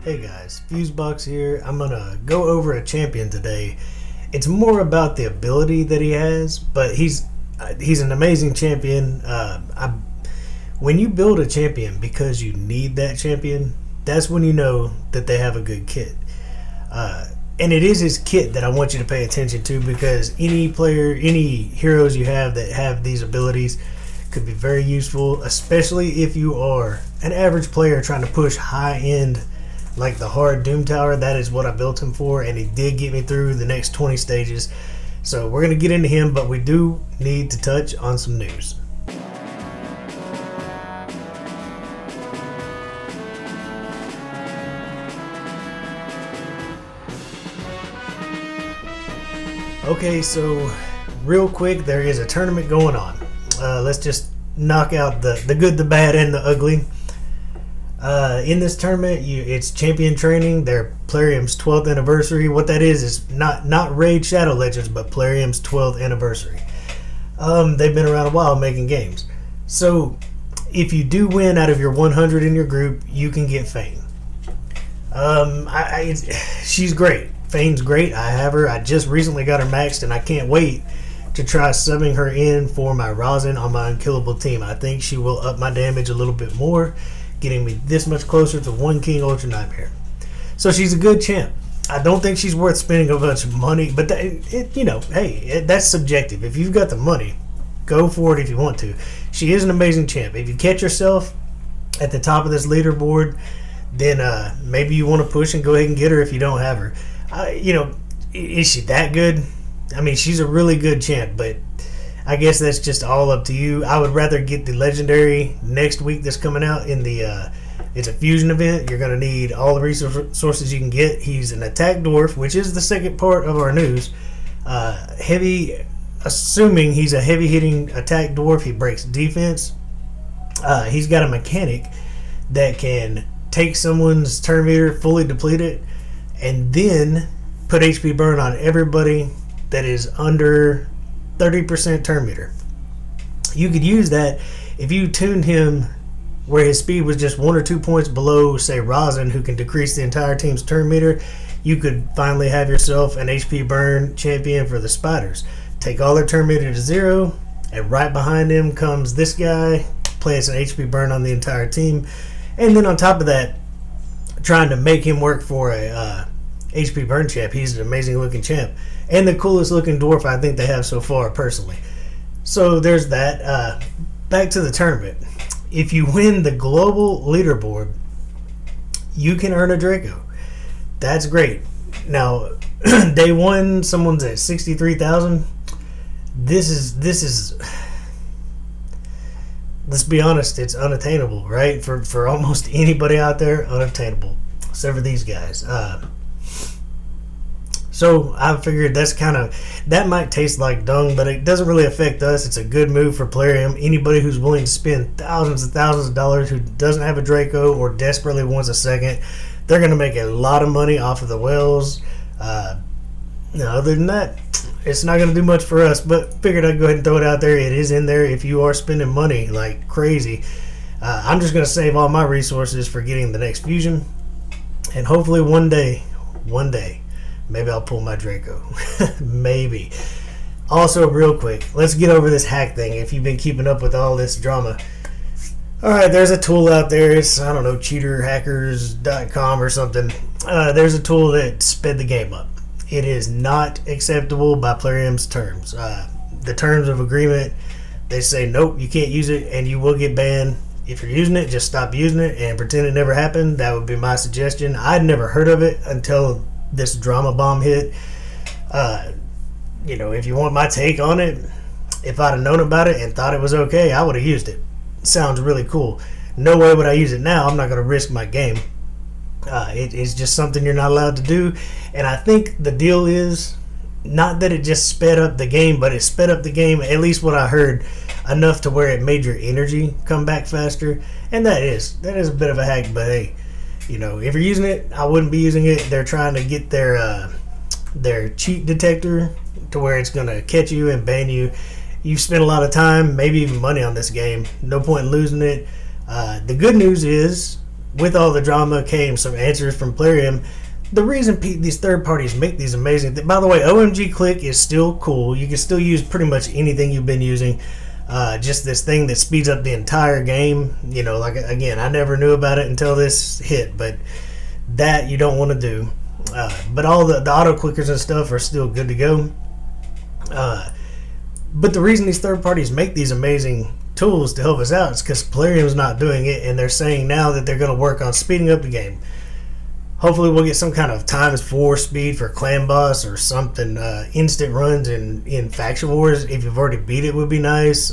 Hey guys, Fusebox here. I'm gonna go over a champion today. It's more about the ability that he has, but he's an amazing champion. When you build a champion because you need that champion, that's when you know that they have a good kit. And it is his kit that I want you to pay attention to, because any player, any heroes you have that have these abilities could be very useful, especially if you are an average player trying to push high end like the hard Doom Tower. That is what I built him for, and he did get me through the next 20 stages. So we're going to get into him, but we do need to touch on some news. Okay, so real quick, there is a tournament going on. Let's just knock out the good, the bad, and the ugly. In this tournament, it's champion training. They're Plarium's 12th anniversary. What that is not Raid Shadow Legends, but Plarium's 12th anniversary. They've been around a while making games. So if you do win out of your 100 in your group, you can get Fane. She's great. Fane's great. I have her. I just recently got her maxed, and I can't wait to try subbing her in for my Rosin on my unkillable team. I think she will up my damage a little bit more, getting me this much closer to One King Ultra Nightmare. So she's a good champ. I don't think she's worth spending a bunch of money, but that's subjective. If you've got the money, go for it if you want to. She is an amazing champ. If you catch yourself at the top of this leaderboard, then maybe you want to push and go ahead and get her if you don't have her. Is she that good? I mean, she's a really good champ, but I guess that's just all up to you. I would rather get the legendary next week that's coming out in the it's a fusion event. You're going to need all the resources you can get. He's an attack dwarf, which is the second part of our news. Assuming he's a heavy hitting attack dwarf, he breaks defense. He's got a mechanic that can take someone's turn meter, fully deplete it, and then put HP burn on everybody that is under 30% turn meter. You could use that if you tuned him where his speed was just 1 or 2 points below, say, Rosin, who can decrease the entire team's turn meter. You could finally have yourself an HP burn champion for the spiders. Take all their turn meter to 0, and right behind him comes this guy, plays an HP burn on the entire team. And then on top of that, trying to make him work for a HP burn champ. He's an amazing looking champ, and the coolest looking dwarf I think they have so far, personally. So there's that. Back to the tournament. If you win the global leaderboard, you can earn a Draco. That's great. Now, day one, someone's at 63,000. This is. Let's be honest, it's unattainable, right? For almost anybody out there, unattainable, except for these guys. So I figured that might taste like dung, but it doesn't really affect us. It's a good move for Plarium. Anybody who's willing to spend thousands and thousands of dollars who doesn't have a Draco or desperately wants a second, they're going to make a lot of money off of the whales. Other than that, it's not going to do much for us, but figured I'd go ahead and throw it out there. It is in there if you are spending money like crazy. I'm just going to save all my resources for getting the next fusion, and hopefully one day, maybe I'll pull my Draco. Maybe. Also, real quick, let's get over this hack thing if you've been keeping up with all this drama. Alright, there's a tool out there. It's, cheaterhackers.com or something. There's a tool that sped the game up. It is not acceptable by Plarium's terms. The terms of agreement, they say, nope, you can't use it, and you will get banned. If you're using it, just stop using it and pretend it never happened. That would be my suggestion. I'd never heard of it until this drama bomb hit. If you want my take on it, if I'd have known about it and thought it was okay, I would have used it. Sounds really cool. No way would I use it now. I'm not going to risk my game. It is just something you're not allowed to do. And I think the deal is not that it just sped up the game, but it sped up the game, at least what I heard, enough to where it made your energy come back faster. And that is a bit of a hack, but hey, if you're using it, I wouldn't be using it. They're trying to get their cheat detector to where it's going to catch you and ban you. You've spent a lot of time, maybe even money on this game. No point in losing it. The good news is with all the drama came some answers from Plarium. The reason these third parties make these amazing... By the way, OMG Click is still cool. You can still use pretty much anything you've been using. Just this thing that speeds up the entire game. You know, like, again, I never knew about it until this hit, but that you don't want to do. But all the auto clickers and stuff are still good to go. But the reason these third parties make these amazing tools to help us out is because Plarium's not doing it, and they're saying now that they're going to work on speeding up the game. Hopefully we'll get some kind of ×4 speed for clan boss or something. Instant runs in faction wars, if you've already beat it, would be nice.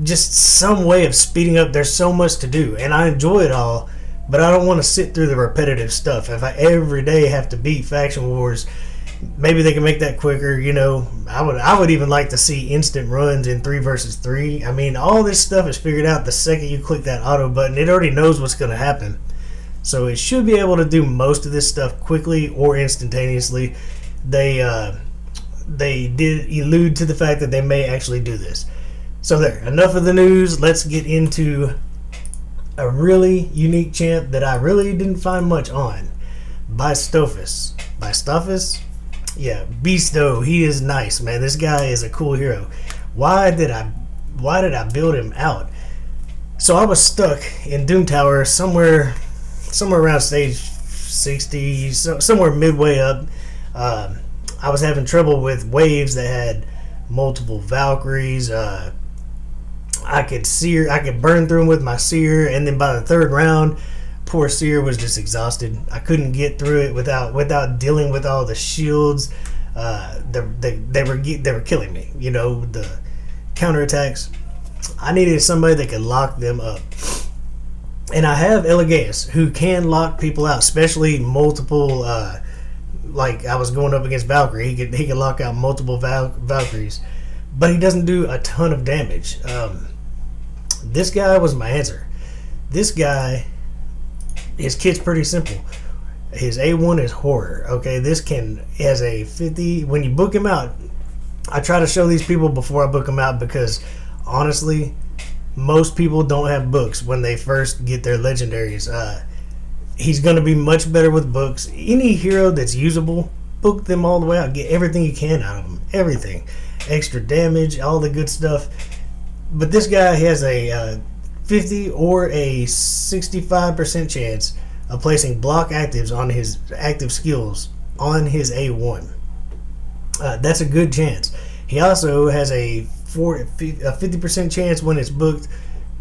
Just some way of speeding up. There's so much to do, and I enjoy it all, but I don't want to sit through the repetitive stuff. If I every day have to beat faction wars, maybe they can make that quicker. You know, I would even like to see instant runs in 3 versus 3. I mean, all this stuff is figured out the second you click that auto button. It already knows what's going to happen. So it should be able to do most of this stuff quickly or instantaneously. They did allude to the fact that they may actually do this. So there, enough of the news. Let's get into a really unique champ that I really didn't find much on. Bystophus. Bystophus? Yeah, Bysto. He is nice, man. This guy is a cool hero. Why did I build him out? So I was stuck in Doom Tower somewhere around stage 60, somewhere midway up. I was having trouble with waves that had multiple Valkyries. I could burn through them with my seer, and then by the third round, poor seer was just exhausted. I couldn't get through it without dealing with all the shields. They were killing me. You know, the counterattacks. I needed somebody that could lock them up. And I have Elegaeus, who can lock people out, especially multiple. Like I was going up against Valkyrie, he could lock out multiple Valkyries, but he doesn't do a ton of damage. This guy was my answer. This guy, his kit's pretty simple. His A1 is horror. Okay, has a 50. When you book him out, I try to show these people before I book him out because honestly, most people don't have books when they first get their legendaries. He's going to be much better with books. Any hero that's usable, book them all the way out. Get everything you can out of them. Everything. Extra damage, all the good stuff. But this guy has a 50 or a 65% chance of placing block actives on his active skills on his A1. That's a good chance. He also has a 50% chance when it's booked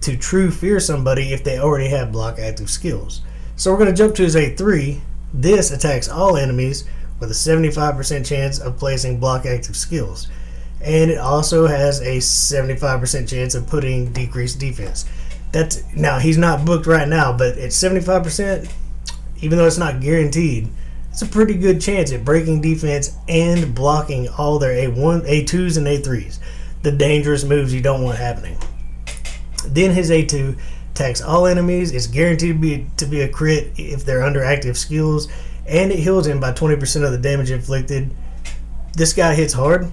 to true fear somebody if they already have block active skills. So we're going to jump to his A3. This attacks all enemies with a 75% chance of placing block active skills. And it also has a 75% chance of putting decreased defense. Now, he's not booked right now, but at 75%, even though it's not guaranteed, it's a pretty good chance at breaking defense and blocking all their A1, A2s, and A3s. The dangerous moves you don't want happening. Then his A2 attacks all enemies. It's guaranteed to be a crit if they're under active skills, and it heals him by 20% of the damage inflicted. This guy hits hard.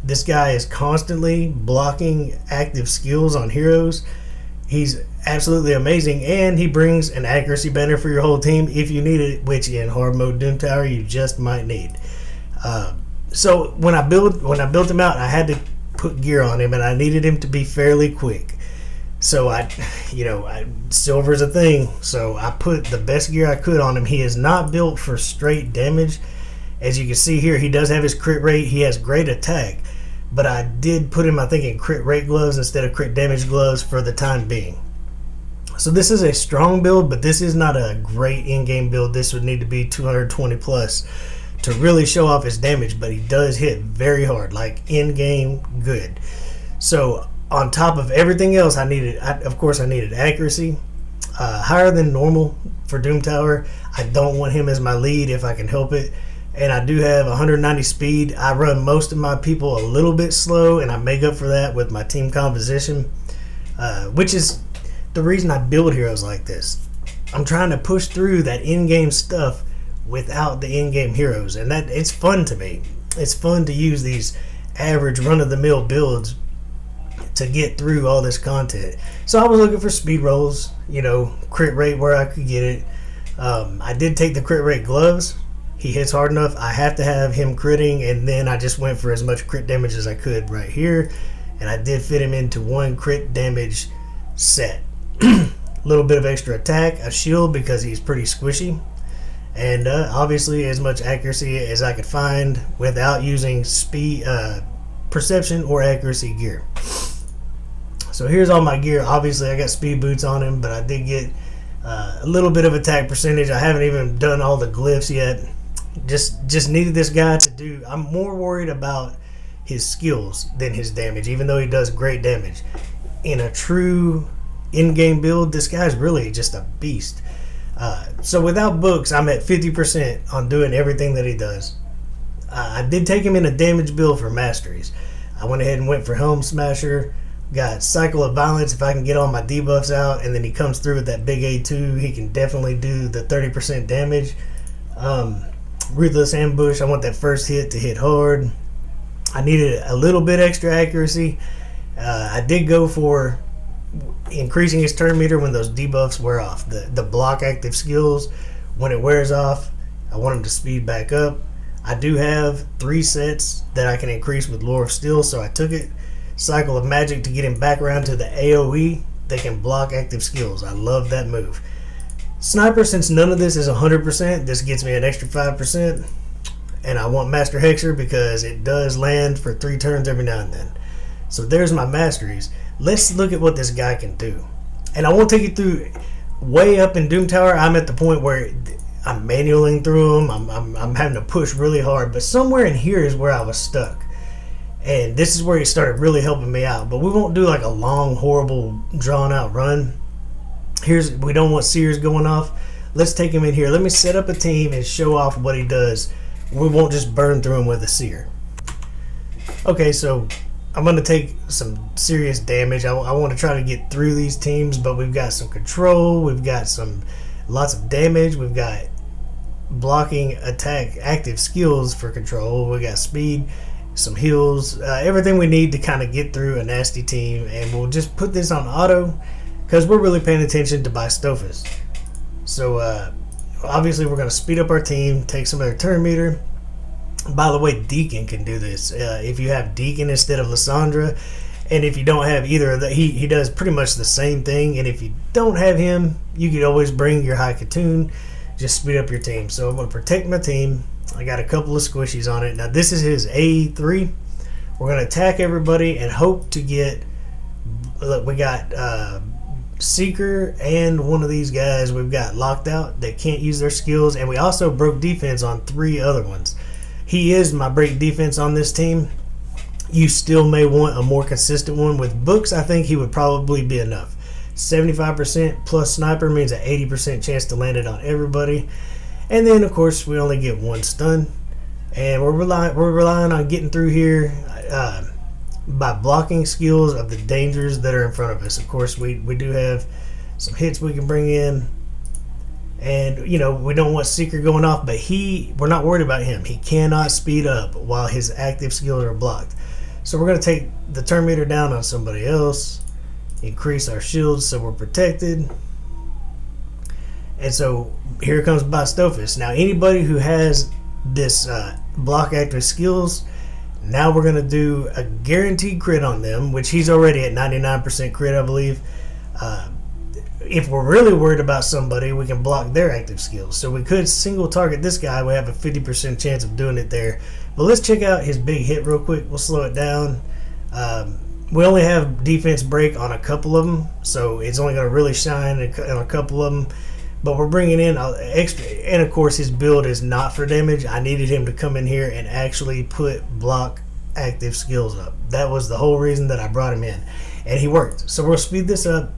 This guy is constantly blocking active skills on heroes. He's absolutely amazing, and he brings an accuracy banner for your whole team if you need it, which in hard mode Doom Tower you just might need. So when I built him out, I had to put gear on him, and I needed him to be fairly quick. So silver's a thing, so I put the best gear I could on him. He is not built for straight damage. As you can see here, he does have his crit rate. He has great attack, but I did put him, I think, in crit rate gloves instead of crit damage gloves for the time being. So this is a strong build, but this is not a great in-game build. This would need to be 220 plus to really show off his damage, but he does hit very hard, like in-game good. So on top of everything else, I needed accuracy, higher than normal for Doom Tower. I don't want him as my lead if I can help it. And I do have 190 speed. I run most of my people a little bit slow, and I make up for that with my team composition, which is the reason I build heroes like this. I'm trying to push through that in-game stuff without the in-game heroes, and that it's fun to me. It's fun to use these average run-of-the-mill builds to get through all this content. So I was looking for speed rolls, you know, crit rate where I could get it. I did take the crit rate gloves. He hits hard enough. I have to have him critting, and then I just went for as much crit damage as I could right here, and I did fit him into one crit damage set. A little bit of extra attack, a shield because he's pretty squishy, and obviously as much accuracy as I could find without using speed, perception, or accuracy gear. So here's all my gear. Obviously I got speed boots on him, but I did get a little bit of attack percentage. I haven't even done all the glyphs yet. Just needed this guy to do. I'm more worried about his skills than his damage, even though he does great damage. In a true in-game build, this guy's really just a beast. So without books, I'm at 50% on doing everything that he does. I did take him in a damage build for masteries. I went ahead and went for Helm Smasher, got Cycle of Violence if I can get all my debuffs out, and then he comes through with that big A2. He can definitely do the 30% damage. Ruthless Ambush, I want that first hit to hit hard. I needed a little bit extra accuracy. I did go for increasing his turn meter when those debuffs wear off. The block active skills, when it wears off, I want him to speed back up. I do have 3 sets that I can increase with Lore of Steel, so I took it. Cycle of Magic to get him back around to the AoE. They can block active skills. I love that move. Sniper, since none of this is 100%, this gets me an extra 5%. And I want Master Hexer because it does land for 3 turns every now and then. So there's my masteries. Let's look at what this guy can do. And I won't take you through. Way up in Doom Tower, I'm at the point where I'm manualing through them. I'm having to push really hard. But somewhere in here is where I was stuck. And this is where he started really helping me out. But we won't do like a long, horrible, drawn-out run. We don't want Seers going off. Let's take him in here. Let me set up a team and show off what he does. We won't just burn through him with a Seer. Okay, so I'm going to take some serious damage. I want to try to get through these teams, but we've got some control. We've got lots of damage. We've got blocking, attack, active skills for control. We got speed, some heals, everything we need to kind of get through a nasty team. And we'll just put this on auto because we're really paying attention to Bystophus. So obviously we're going to speed up our team, take some of their turn meter. By the way, Deacon can do this. If you have Deacon instead of Lysandra, and if you don't have either of that, he does pretty much the same thing. And if you don't have him, you could always bring your High Katoon. Just speed up your team. So I'm going to protect my team. I got a couple of squishies on it. Now this is his A3. We're going to attack everybody and hope to get. Look, we got Seeker and one of these guys we've got locked out that can't use their skills, and we also broke defense on 3 other ones. He is my break defense on this team. You still may want a more consistent one. With books, I think he would probably be enough. 75% plus sniper means an 80% chance to land it on everybody. And then, of course, we only get 1 stun. And we're relying on getting through here by blocking skills of the dangers that are in front of us. Of course, we do have some hits we can bring in. And, you know, we don't want Seeker going off, but we're not worried about him. He cannot speed up while his active skills are blocked. So we're going to take the turn meter down on somebody else, increase our shields so we're protected. And so here comes Bystophus. Now, anybody who has this block active skills, now we're going to do a guaranteed crit on them, which he's already at 99% crit, I believe. If we're really worried about somebody, we can block their active skills. So we could single target this guy. We have a 50% chance of doing it there. But let's check out his big hit real quick. We'll slow it down. We only have defense break on a couple of them, so it's only going to really shine on a couple of them. But we're bringing in extra, and of course his build is not for damage. I needed him to come in here and actually put block active skills up. That was the whole reason that I brought him in, and he worked. So we'll speed this up.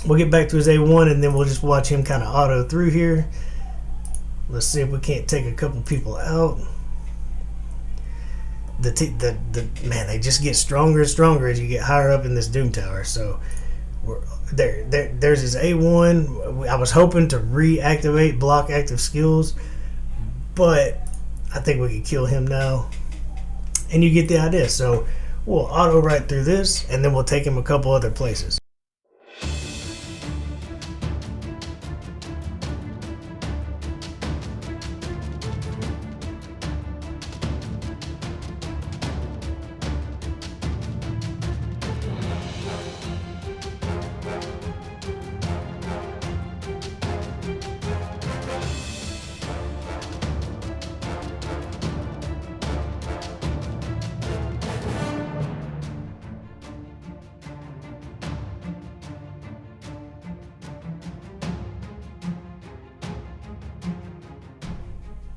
We'll get back to his A1, and then we'll just watch him kind of auto through here. Let's see if we can't take a couple people out. Man, they just get stronger and stronger as you get higher up in this Doom Tower. So there's his A1. I was hoping to reactivate block active skills, but I think we could kill him now. And you get the idea. So We'll auto right through this, and then we'll take him a couple other places.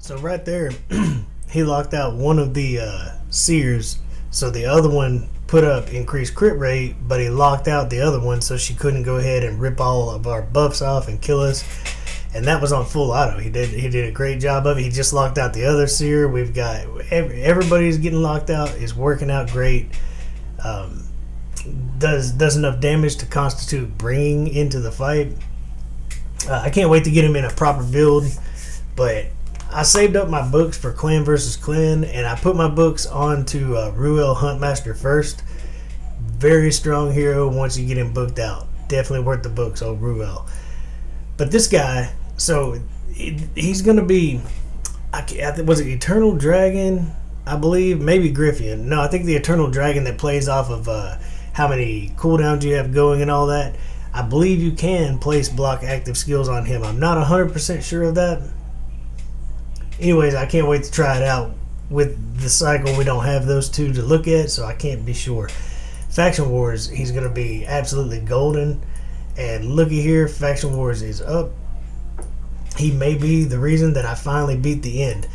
So right there, he locked out one of the seers, so the other one put up increased crit rate, but he locked out the other one so she couldn't go ahead and rip all of our buffs off and kill us. And that was on full auto. He did a great job of it. He just locked out the other seer. We've got everybody's getting locked out. It's working out great. Does enough damage to constitute bringing into the fight. I can't wait to get him in a proper build, but I saved up my books for clan versus clan, and I put my books onto Ruel Huntmaster first. Very strong hero once you get him booked out. Definitely worth the books on Ruel. But this guy, so he's going to be, was it Eternal Dragon, I believe? Maybe Griffian. No, I think the Eternal Dragon that plays off of how many cooldowns you have going and all that. I believe you can place block active skills on him. I'm not 100% sure of that. Anyways, I can't wait to try it out. With the cycle, we don't have those two to look at, so I can't be sure. Faction Wars, he's going to be absolutely golden. And looky here, Faction Wars is up. He may be the reason that I finally beat the end.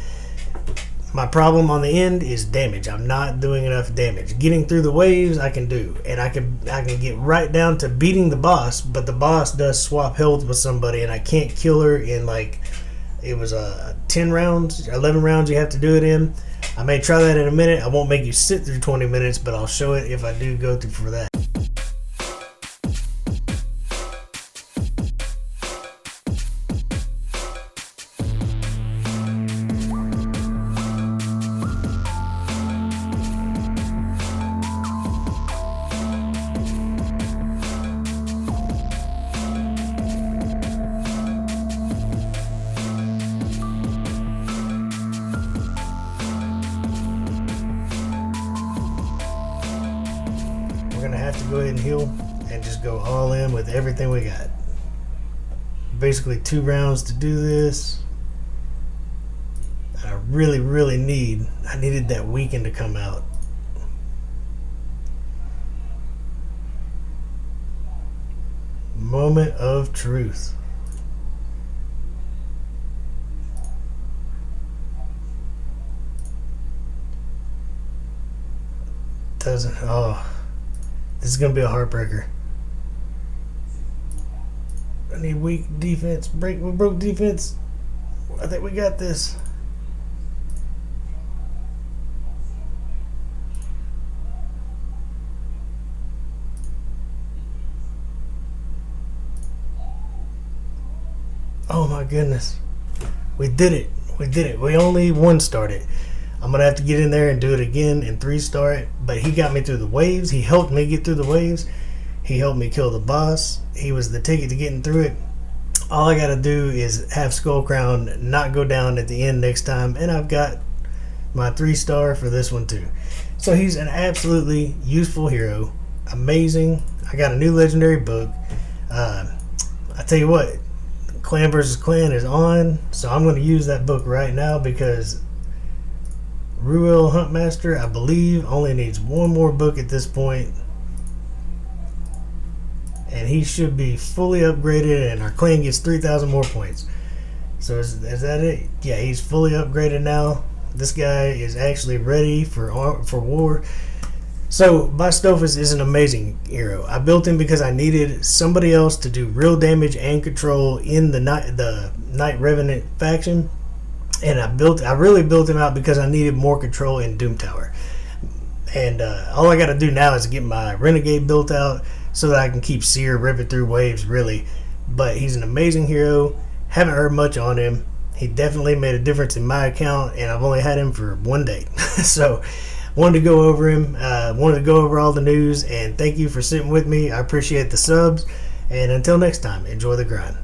My problem on the end is damage. I'm not doing enough damage. Getting through the waves, I can do. And I can get right down to beating the boss, but the boss does swap health with somebody, and I can't kill her in like... It was 10 rounds, 11 rounds you have to do it in. I may try that in a minute. I won't make you sit through 20 minutes, but I'll show it if I do go through for that. Gonna have to go ahead and heal and just go all in with everything we got. Basically 2 rounds to do this. I really needed that weekend to come out. Moment of truth. Doesn't, oh, this is going to be a heartbreaker. I need weak defense. We broke defense. I think we got this. Oh my goodness. We did it. We did it. We only 1-starred it. I'm going to have to get in there and do it again and 3-star it. But he got me through the waves. He helped me get through the waves. He helped me kill the boss. He was the ticket to getting through it. All I got to do is have Skull Crown not go down at the end next time. And I've got my 3-star for this one too. So he's an absolutely useful hero. Amazing. I got a new legendary book. I tell you what, Clan versus Clan is on. So I'm going to use that book right now because Ruel Huntmaster, I believe, only needs 1 more book at this point. And he should be fully upgraded, and our clan gets 3,000 more points. So is that it? Yeah, he's fully upgraded now. This guy is actually ready for war. So Bystophus is an amazing hero. I built him because I needed somebody else to do real damage and control in the Knights Revenant Faction. And I really built him out because I needed more control in Doom Tower. And all I got to do now is get my Renegade built out so that I can keep Seer ripping through waves, really. But he's an amazing hero. Haven't heard much on him. He definitely made a difference in my account, and I've only had him for 1 day. So wanted to go over him. Wanted to go over all the news, and thank you for sitting with me. I appreciate the subs, and until next time, enjoy the grind.